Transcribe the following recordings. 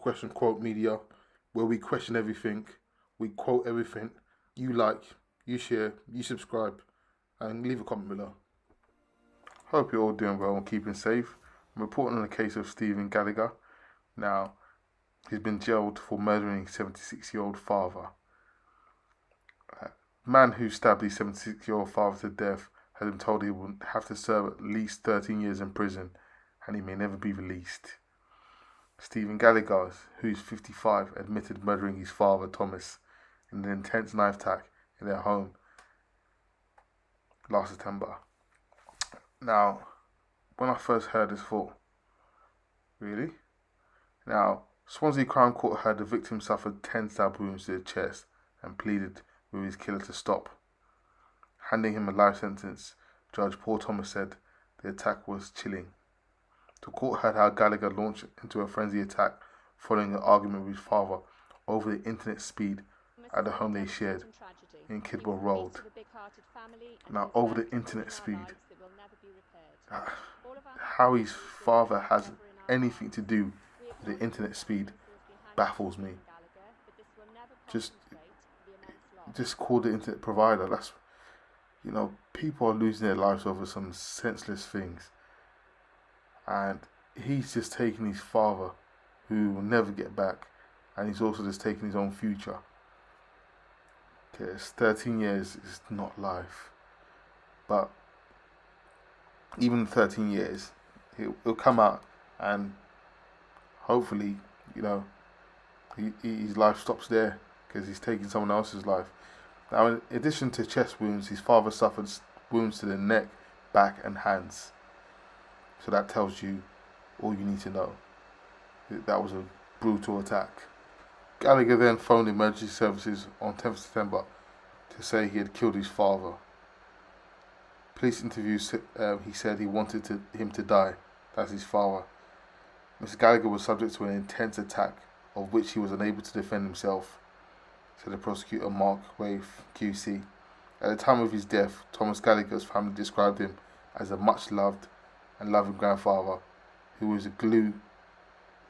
Question Quote Media, where we question everything, we quote everything. You like, you share, you subscribe, and leave a comment below. Hope you're all doing well and keeping safe. I'm reporting on the case of Stephen Gallagher. Now, he's been jailed for murdering his 76-year-old father. The man who stabbed his 76-year-old father to death had been told he would have to serve at least 13 years in prison and he may never be released. Stephen Gallagher, who is 55, admitted murdering his father Thomas in an intense knife attack in their home last September. Now, when I first heard this, I thought, really? Now, Swansea Crown Court heard the victim suffered 10 stab wounds to the chest and pleaded with his killer to stop. Handing him a life sentence, Judge Paul Thomas said the attack was chilling. The court heard how Gallagher launched into a frenzy attack following an argument with his father over the internet speed at the home they shared in Kidwell Road. Now, over the internet speed, how his father has anything to do with the internet speed baffles me. Just call the internet provider. That's, people are losing their lives over some senseless things. And he's just taking his father, who will never get back, and he's also just taking his own future. Because 13 years is not life. But even 13 years, he'll come out and hopefully, his life stops there because he's taking someone else's life. Now, in addition to chest wounds, his father suffered wounds to the neck, back and hands. So that tells you all you need to know. That was a brutal attack. Gallagher then phoned emergency services on 10th September to say he had killed his father. Police interviews, he said he wanted him to die. That's his father. Mr. Gallagher was subject to an intense attack of which he was unable to defend himself, said the prosecutor Mark Wave QC. At the time of his death, Thomas Gallagher's family described him as a much loved and loving grandfather who was the glue,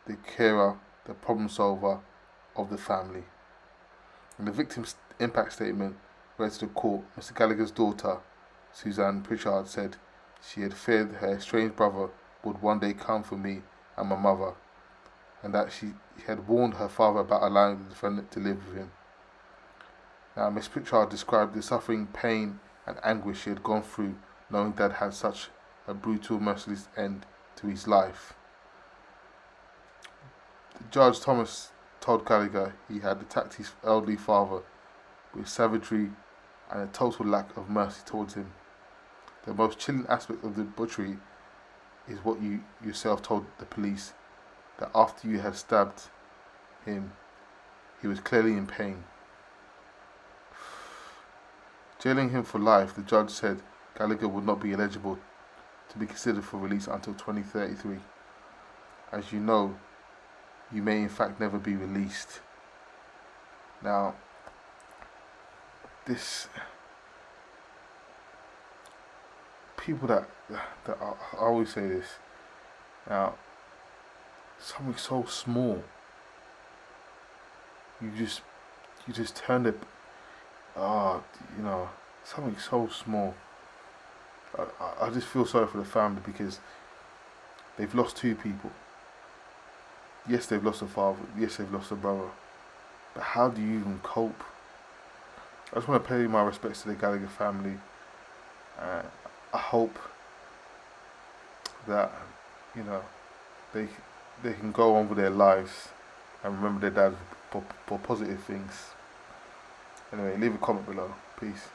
the carer, the problem solver of the family. In the victim's impact statement read to the court, Mr. Gallagher's daughter, Suzanne Pritchard, said she had feared her estranged brother would one day come for me and my mother, and that she had warned her father about allowing the defendant to live with him. Now, Miss Pritchard described the suffering, pain and anguish she had gone through knowing Dad had such a brutal, merciless end to his life. Judge Thomas told Gallagher he had attacked his elderly father with savagery and a total lack of mercy towards him. The most chilling aspect of the butchery is what you yourself told the police, that after you had stabbed him, he was clearly in pain. Jailing him for life, the judge said Gallagher would not be eligible to be considered for release until 2033. As you know, you may in fact never be released. Now, people that I always say this. Now, something so small, you just turn it. Something so small. I just feel sorry for the family because they've lost two people. Yes, they've lost a father. Yes, they've lost a brother. But how do you even cope? I just want to pay my respects to the Gallagher family. I hope that they can go on with their lives and remember their dad for positive things. Anyway, leave a comment below. Peace.